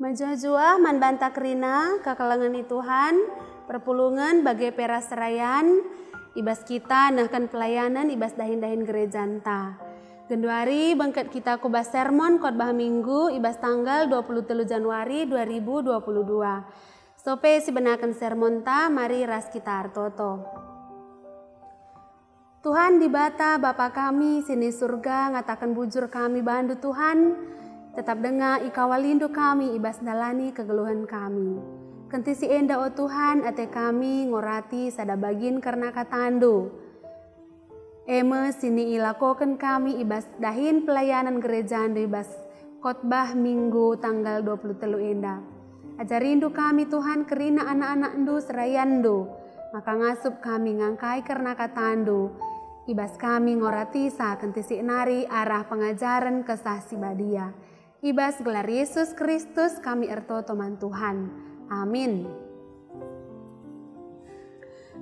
Majua-jua man banta kerina kakalangan Tuhan perpulungan bagai peras serayan ibas kita nahkan pelayanan ibas dahin-dahin gerejanta. Genduari bangkat kita kubas sermon khotbah minggu ibas tanggal 23 Januari 2022. Sope si benakan sermon ta mari ras kita artoto. Tuhan di bata Bapa kami sini surga ngatakan bujur kami bandu Tuhan. Tetap dengar ikawalindu kami ibas dalani kegeluhan kami. Kentisi enda o Tuhan ate kami ngorati sada bagin karena katandu. Eme sini ilakokan kami ibas dahin pelayanan gerejaan ibas khotbah minggu tanggal 23 enda. Ajarindu kami Tuhan kerina anak-anak ndu serayandu. Maka ngasup kami ngangkai karena katandu. Ibas kami ngorati sa kentisi nari arah pengajaran kesah sibadia. Ibas gelar Yesus Kristus kami erto toman Tuhan. Amin.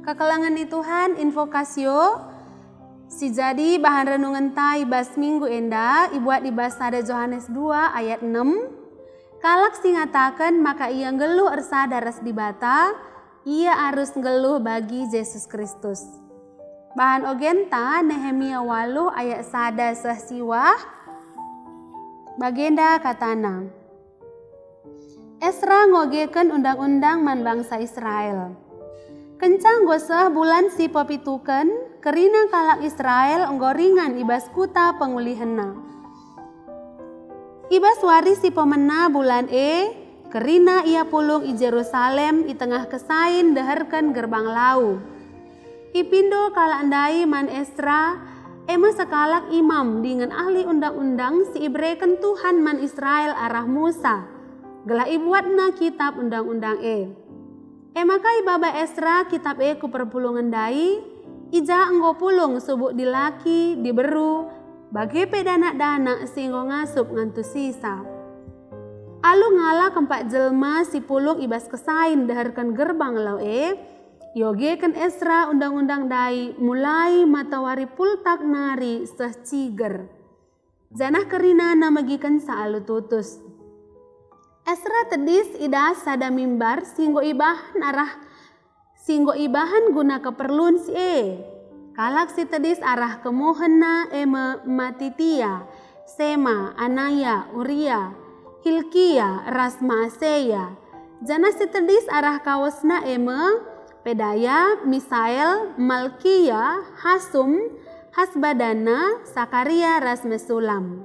Kekalangan di Tuhan invokasio si jadi bahan renungan ta ibas minggu enda ibuat ibas sada Yohanes 2 ayat 6. Kalak si ngatakan maka ia ngeluh ersa daras di bata ia harus ngeluh bagi Yesus Kristus. Bahan ogenta Nehemia 8 ayat sada sahsiwah. Bagenda katana, Esra ngogekan undang-undang man bangsa Israel. Kencang gosah bulan si popitukan, kerina kalak Israel enggoringan ibas kuta pengulihanna. Ibas wari si pemena bulan kerina ia pulung i Jerusalem i tengah kesain deherkan gerbang lau. Ipindo kalak andai man Esra, ema sekalak imam dengan ahli undang-undang si ibreken Tuhan man Israel arah Musa. Gelah ibuatna kitab undang-undang Ema kai baba Esra kitab ku perpulungan dai. Ija enggo pulung subuk dilaki diberu. Bagi pedana-dana si enggo ngasup ngantu sisa. Alu ngala kempak jelma si pulung ibas kesain deharkan gerbang lau Yogekan Esra undang-undang dai mulai matawari pultak nari seh ciger. Janah kerina namagikan saalu tutus. Esra tedis idas sada mimbar singgo ibahan guna keperluan si Kalak si tedis arah kemohena eme Matitia, Sema, Anaya, Uria, Hilkia, Rasma Aseya. Janah si tedis arah kawasna eme Pedaya, Misael, Malkia, Hasum, Hasbadana, Sakaria, Rasmesulam.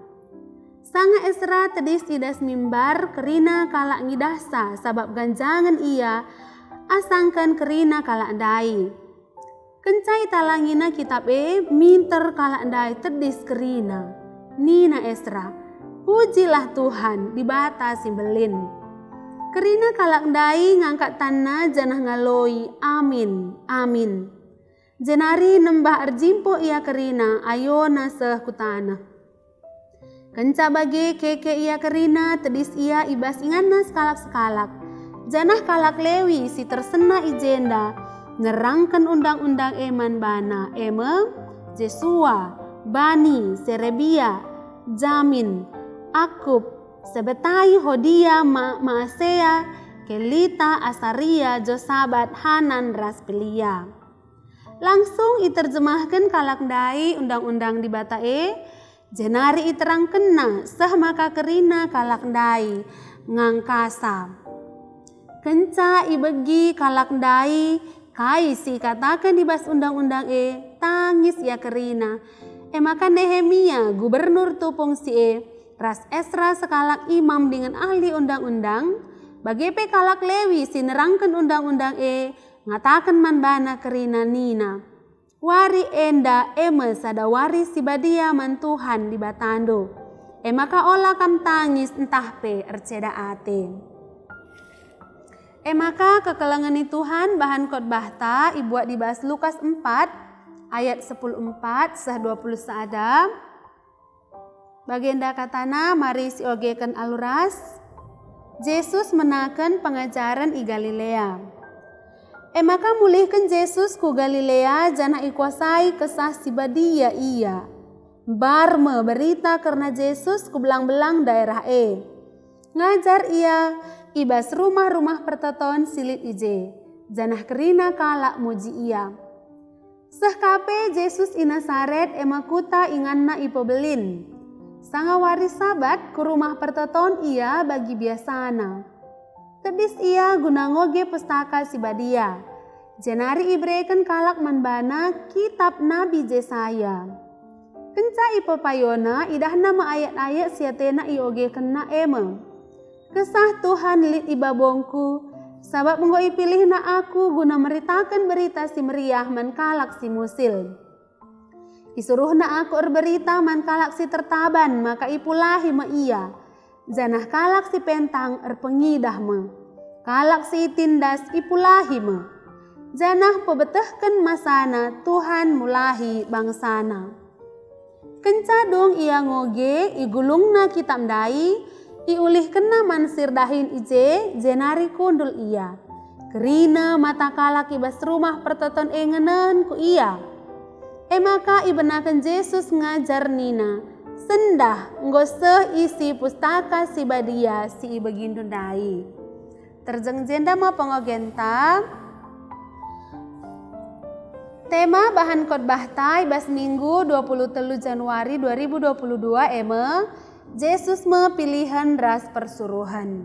Sanga Esra tedis idas mimbar kerina kalak ngidasa sabab ganjangan ia asangkan kerina kalak dai. Kencai talangina kitab minter kalak dai tedis kerina. Nina Esra, pujilah Tuhan di bata simbelin. Kerina kalak dai ngangkat tanah janah ngaloi, amin, amin. Jenari nembah arjimpo ia kerina, ayo naseh kutana. Kenca bagi keke ia kerina, tedis ia ibas ingana sekalak-sekalak. Janah kalak lewi si tersena ijenda, ngerangkan undang-undang eman bana, Jesua, Bani, Serebia, Jamin, Akub, Sebetai, Hodia, Maasea, Kelita, Asaria, Josabat, Hanan, Raspelia. Langsung iterjemahkan kalak dai undang-undang di bata jenari iterang kena sah maka kerina kalak dai ngangkasa. Kenca ibegi kalak dai kai si katakan di bas undang-undang tangis ya kerina. Maka Nehemia gubernur tupung si Ras Esra sekalak imam dengan ahli undang-undang, bagi kalak Lewi sinerangkan undang-undang ngatakan man bana kerina nina. Wari enda sada wari sibadia man Tuhan di batando. Maka olah kam tangis entah pe erceda ate. Maka kekelangan Tuhan bahan khotbah ta ibuat dibahas Lukas 4 ayat 10:4 sah 20 saada. Bagenda katana mari si ogekan aluras. Yesus menakan pengajaran i Galilea. Maka mulihkan Yesus ku Galilea jana ikuasai kesah sibadia ia. Barme berita karena Yesus ku belang-belang daerah Ngajar ia ibas rumah-rumah pertoton silit ije. Janah kerina kalak muji ia. Sehkape Yesus i Nasaret ema kuta inganna ipobelin. Sangawari sabat ke rumah pertoton ia bagi biasana. Tedis ia guna ngoge pustaka si badia. Jenari ibreken kalak manbana kitab Nabi Yesaya. Kenca ipopayona idahna ma ayat-ayat siatena ioge kena ema. Kesah Tuhan lit ibabongku. Sabab enggo ipilih na aku guna meritakan berita si meriah man kalak si musil. Isuruh na aku berita man kalak si tertaban maka ipulahi ma iya. Janah kalak si pentang pengidah ma. Kalak si tindas ipulahi ma. Janah pebetehken masana Tuhan mulahi bangsana. Kencadong ia ngoge igulung na kitab dai. Iulih kena mansir dahin ije jenari kundul ia. Kerina mata kalak ibas rumah pertoton engenen ku iya. Maka ibenakan Yesus ngajar nina. Sendah ngoseh isi pustaka si badia si ibegindun dai. Terjeng jenda ma pengogenta. Tema bahan khotbah tai bas Minggu 23 Januari 2022 Yesus pilihan ras persuruhan.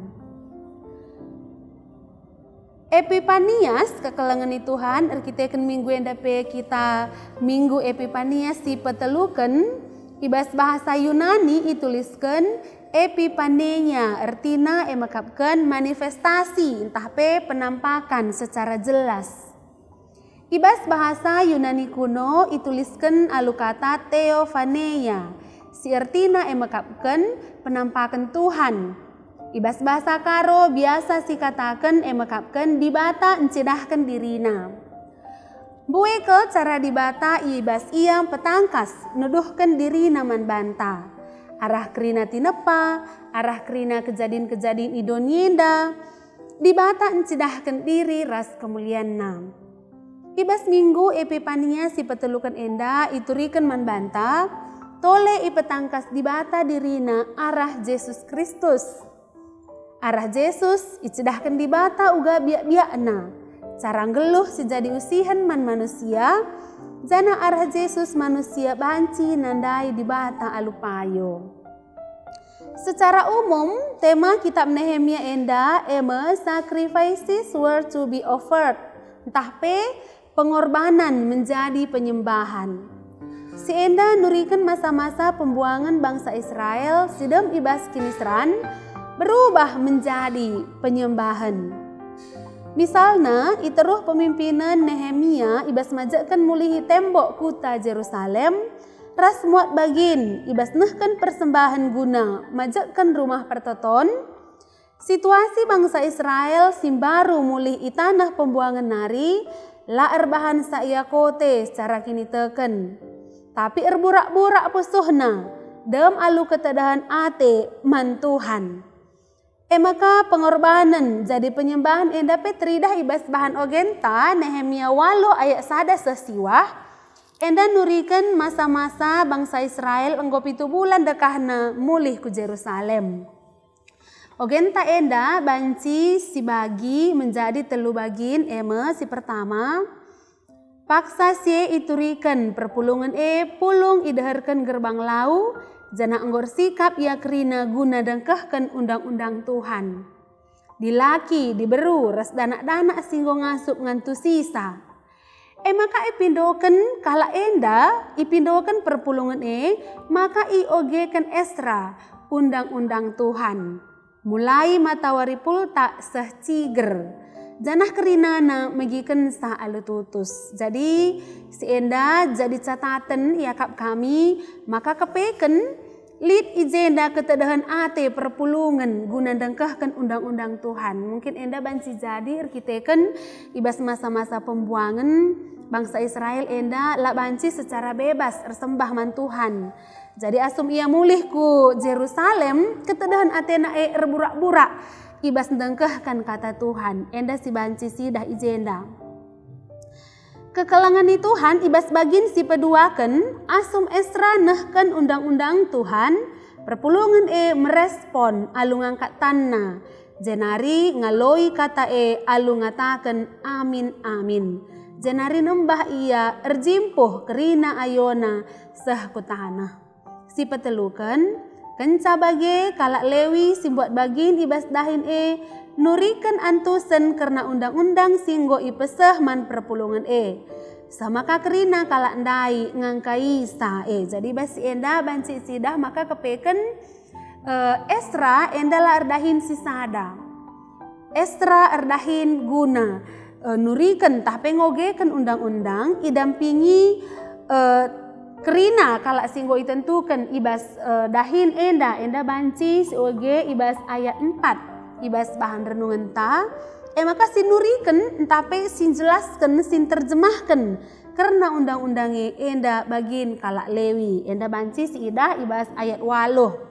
Epipanias kekelengan Tuhan erkiteken minggu yang dapat kita minggu Epipanias si peteluken ibas bahasa Yunani ituliskan epipanenya artina emakapkan manifestasi entah penampakan secara jelas. Ibas bahasa Yunani kuno ituliskan alukata theophaneia. Si artina emakapkan penampakan Tuhan. Ibas bahasa karo biasa si katakan emakapkan dibata encidahkan dirina. Bueke cara dibata ibas ia petangkas nuduhkan dirina man banta. Arah kerina tinepa, arah kerina kejadian-kejadian idonyenda. Dibata encidahkan diri ras kemulianna. Ibas minggu Epipania si petelukan enda iturikan man banta. Tole ipetangkas dibata dirina arah Yesus Kristus. Arah Yesus icidahkan dibata uga biak-biakna. Cara geluh sejadi usihan man manusia. Jana arah Yesus manusia banci nandai dibata alupayo. Secara umum tema kitab Nehemia enda sacrifices were to be offered. Entah pengorbanan menjadi penyembahan. Si enda nurikan masa-masa pembuangan bangsa Israel sidem ibas kinisran berubah menjadi penyembahan. Misalnya, iteruh pemimpinan Nehemia ibas majakkan mulihi tembok kota Jerusalem, ras muat bagin ibas nehkan persembahan guna majakkan rumah pertoton. Situasi bangsa Israel simbaru mulih itanah pembuangan nari, la erbahan saia kote secara kini teken. Tapi erburak-burak pusuhna, dem alu ketedahan ate man Tuhan. Maka pengorbanan jadi penyembahan enda petridah ibas bahan ogenta Nehemia 8 ayat 1 sesiwah. Enda nurikan masa-masa bangsa Israel enggo 7 bulan dekahna mulih ku Jerusalem. Ogenta enda banci si bagi menjadi 3 bagin si pertama. Paksa sie iturikan perpulungan pulung idaharkan gerbang lau, jana anggor sikap ia kerina guna dengkahkan undang-undang Tuhan. Dilaki, diberu, ras danak-danak singgo ngasup ngantu sisa. Maka ipindokan kala enda, ipindokan perpulungan maka iogekan Esra, undang-undang Tuhan. Mulai matawari pulta seh ciger. Janah kerinana megiken sah alututus. Jadi si enda jadi catatan yakap kami maka kepeken lid ijenda ketedahan ate perpulungan guna dengkahkan undang-undang Tuhan. Mungkin enda banci jadi arkiteken ibas masa-masa pembuangan bangsa Israel enda la banci secara bebas ersembah man Tuhan. Jadi asum ia mulih ku Jerusalem ketedahan atena erburak-burak. Ibas dengkahkan kata Tuhan, enda si banci sidah ijenda. Kekelangan Tuhan ibas bagin si peduakan, asum Esra nehkan undang-undang Tuhan, perpulungan merespon alu ngangkat tanna. Jenari ngaloi kata alu ngatakan amin amin. Jenari nembah ia erjimpuh kerina ayona seh kutana. Si petelukan kenca bage kalak lewi simbuat bagin ibas dahin nurikan antusen karena undang-undang singgo ipeseh man perpulungan sama kakerina kalak ndai ngangkai sa jadi basi enda banci sidah maka kepeken Esra enda la erdahin sisada. Esra erdahin guna nurikan tapi ngogekan undang-undang idampingi kerina kalak singgo itentukan ibas dahin enda banci sioge ibas ayat 4 ibas bahan renungan ta maka sinurikan tapi sin jelaskan sin terjemahkan karena undang-undangnya enda bagin kalak lewi enda banci si idah ibas ayat 8.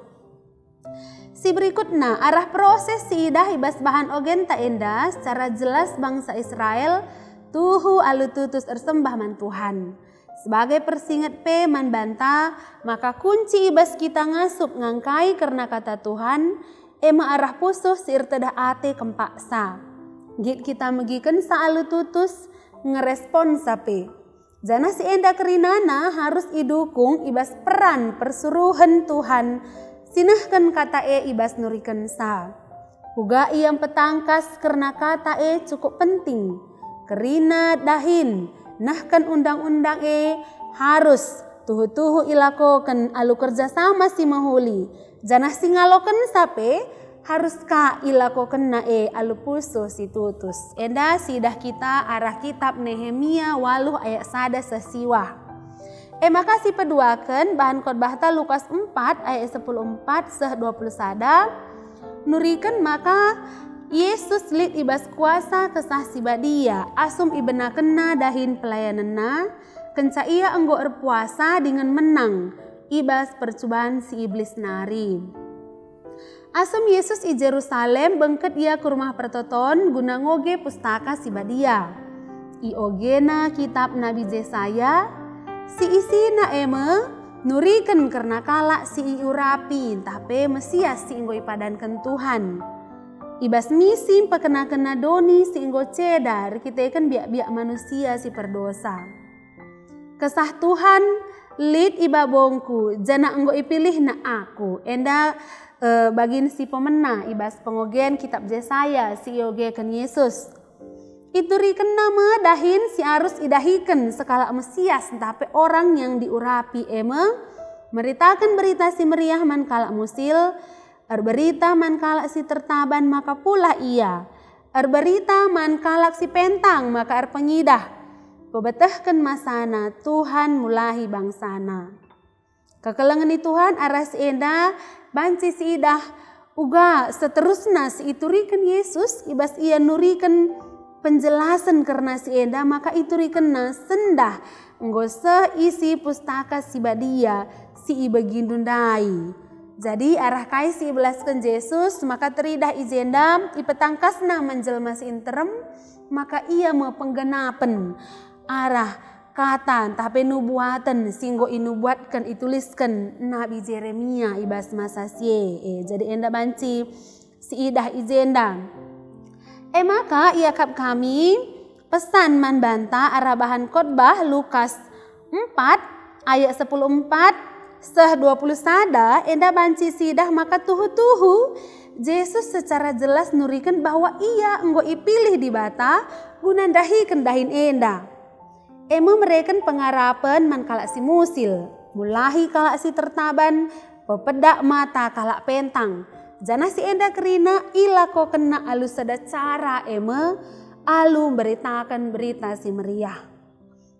Si berikutnya arah proses si idah ibas bahan ogen ta enda secara jelas bangsa Israel tuhu alu tutus ersembah man Tuhan. Sebagai persingat man banta maka kunci ibas kita ngasup ngangkai karena kata Tuhan arah pusuh si irtedah ate kempaksa. Git kita megikan saalu tutus ngerespon sape. Jana si enda kerinana harus idukung ibas peran persuruhan Tuhan. Sinahkan kata ibas nurikan sa. Uga yang petangkas karena kata cukup penting. Kerina dahin. Nahkan undang-undang harus tuhu-tuhu ilakokan alu kerjasama si mahuli. Jana si ngalokan sape. Haruskah ilakokan na alu puso si tutus. Enda sidah kita arah kitab Nehemia 8 ayat 1 sesiwah. Maka si peduakan bahan khotbah ta Lukas 4 ayat 14 seh 21. Nurikan maka Yesus lid ibas kuasa kesah si badia. Asum ibena kena dahin pelayananna. Kenca ia enggo erpuasa dengan menang. Ibas percobaan si iblis nari. Asum Yesus i Jerusalem bengket ia ke rumah pertoton guna ngoge pustaka si badia. I ogena kitab Nabi Yesaya si isina nurikan karena kalak si urapi tapi Mesias si inggo ipadankan Tuhan. Ibas misim pakena-kena doni si inggo cedar kita kan biak-biak manusia si perdosa. Kesah Tuhan lid iba bongku jana enggo ipilih na aku enda bagin si pemena ibas pengogen kitab Yesaya si iogekan Yesus. Iturikan nama dahin si arus idahikan sekala Mesias tapi orang yang diurapi meritakan berita si meriah man kalak musil berita man kalak si tertaban maka pula ia berita man kalak si pentang maka pengidah pebetahkan masana Tuhan mulahi bangsana. Kekelengan di Tuhan aras enda banci si idah uga seterusnya si iturikan Yesus ibas ia nurikan penjelasan karena si enda maka iturikan na sendah nggosa isi pustaka si badia si ibagindundai. Jadi arah kai si ibelaskan Yesus maka teridah izenda ipetangkasna menjelma si interem maka ia mau penggenapan arah kata tapi nubuatan singgo inubuatkan ituliskan Nabi Jeremia ibas masa sie jadi enda banci si idah izenda maka ia kap kami pesan man banta arah bahan khotbah Lukas 4 ayat 14 seh 20 sada enda banci sidah maka tuhu-tuhu Yesus secara jelas nurikan bahwa ia enggo ipilih di bata guna dahikan dahin enda. Mereka pengarapan man kalak si musil, mulahi kalak si tertaban, pepedak mata kalak pentang. Jana si enda kerina ilako kena alu sada cara alu beritakan berita si meriah.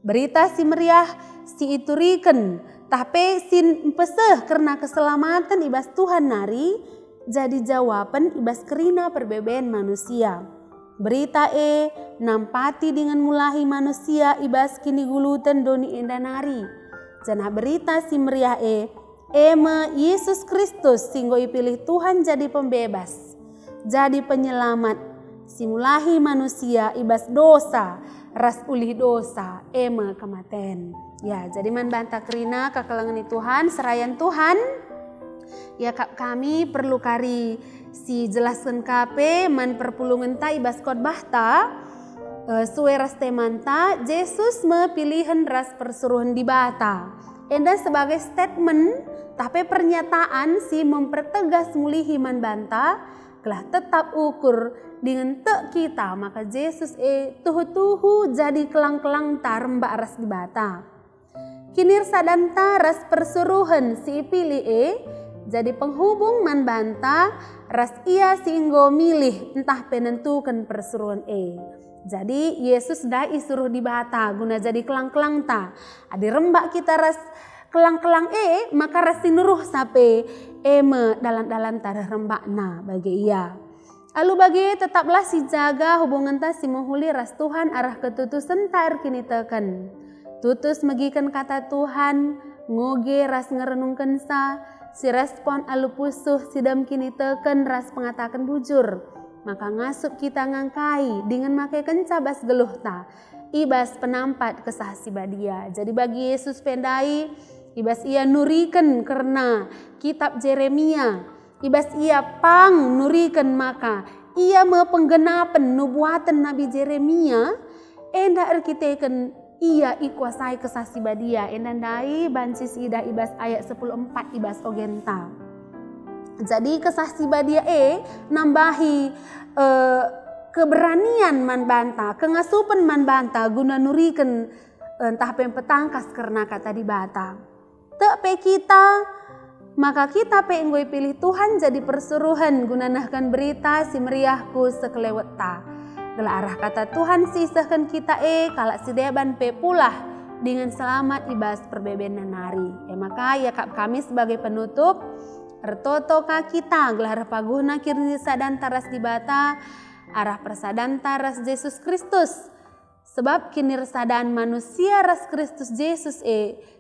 Berita si meriah si iturikan, tapi sin peseh karena keselamatan ibas Tuhan nari, jadi jawaban ibas kerina perbebaan manusia. Berita nampati dengan mulahi manusia ibas kini gulutan doni enda nari. Jana berita si meriah Yesus Kristus singgo ipilih Tuhan jadi pembebas, jadi penyelamat. Simulahi manusia ibas dosa, ras ulih dosa, kematen. Ya, jadi man banta kerina kekelengan Tuhan, serayan Tuhan. Ya kami perlu kari si jelaskan kape man perpulungan ta ibas khotbah ta suwe ras temanta Yesus mepilihan ras persuruhan di bata. Enda sebagai statement tapi pernyataan si mempertegas mulihi man banta kelah tetap ukur dengan tek kita maka Yesus tuhu-tuhu jadi kelang-kelang ta rembak ras di bata. Kinir sadanta ras persuruhan si pilih jadi penghubung man banta ras ia singgo milih entah penentukan persuruhan Jadi Yesus dai suruh di bata guna jadi kelang-kelang ta. Adi rembak kita ras kelang-kelang maka ras sinuruh sape me dalan-dalan tarah rembak na bagi ia. Lalu bagi tetaplah si jaga hubungan ta si menghuli ras Tuhan arah ketutusan tar kini teken. Tutus megikan kata Tuhan ngoge ras ngerenungkan sa. Si respon alu pusuh sidam kini teken ras pengatakan bujur. Maka ngasup kita ngangkai dengan makai kencabas geluh ta. Ibas penampat kesah si badia. Jadi bagi Yesus pendai ibas ia nurikan karena kitab Jeremia. Ibas ia pang nurikan maka ia mepenggenapan nubuatan Nabi Jeremia. Enda arkiteken ia ikuasai kesasi badia endandai bancis ida ibas ayat 10:4 ibas ogenta. Jadi kesasi badia nambahi keberanian man banta, kengasupan man banta guna nurikan entah petangkas karena kata di bata. Tek pe kita maka kita pe enggoi pilih Tuhan jadi persuruhan guna nahkan berita si meriahku sekelewet ta. Gela arah kata Tuhan sisahkan kita kalak si deban pe pulah dengan selamat ibas perbebenan nari. Maka ya kami sebagai penutup ertoto ka kita gelar paguhna kirni sadan taras di bata arah persadan taras Yesus Kristus. Sebab kini resadan manusia ras Kristus Yesus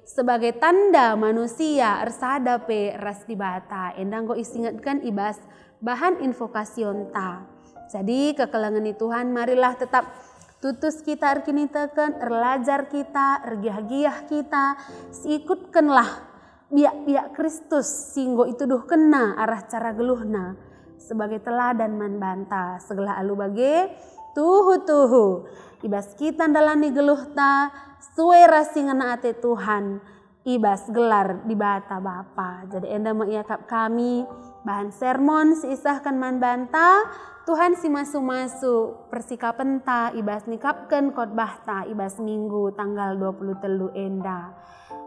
sebagai tanda manusia ersada pe ras di bata. Endang go isingatkan ibas bahan invokasion ta. Jadi kekelangan Tuhan marilah tetap tutus kita kini teken, erlajar kita, ergiah-giah kita, siikutkanlah biak-biak Kristus singgo itu duh kena arah cara geluhna sebagai teladan man banta segala alu bage tuhu ibas kita dalani geluh ta suwe rasingana ate Tuhan ibas gelar di bata Bapa. Jadi enda mengiakap kami bahan sermon siisahkan man banta Tuhan si masu-masu persikapan ta ibas nikapkan khotbah ta ibas minggu tanggal 23 enda.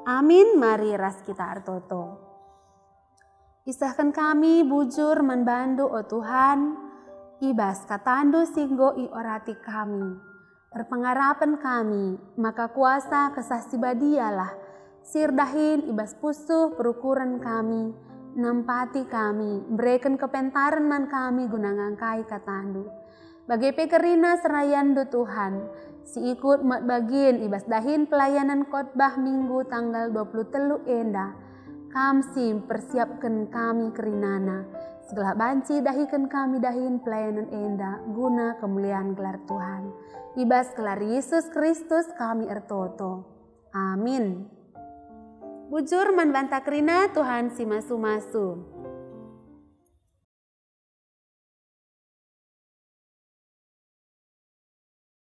Amin, mari ras kita artoto. Isahkan kami bujur manbandu o Tuhan ibas katandu singgo i orati kami. Perpengarapan kami maka kuasa kesasi badialah sirdahin ibas pusuh perukuran kami. Nampati kami, berikan kepentaran man kami guna ngangkai katandu. Bagi pekerina serayandu Tuhan, si ikut mat bagian ibas dahin pelayanan khotbah minggu tanggal 23 enda. Kamsi persiapkan kami kerinana, segala banci dahikan kami dahin pelayanan enda guna kemuliaan gelar Tuhan. Ibas gelar Yesus Kristus kami ertoto. Amin. Bujur man banta kerina Tuhan si masu-masu.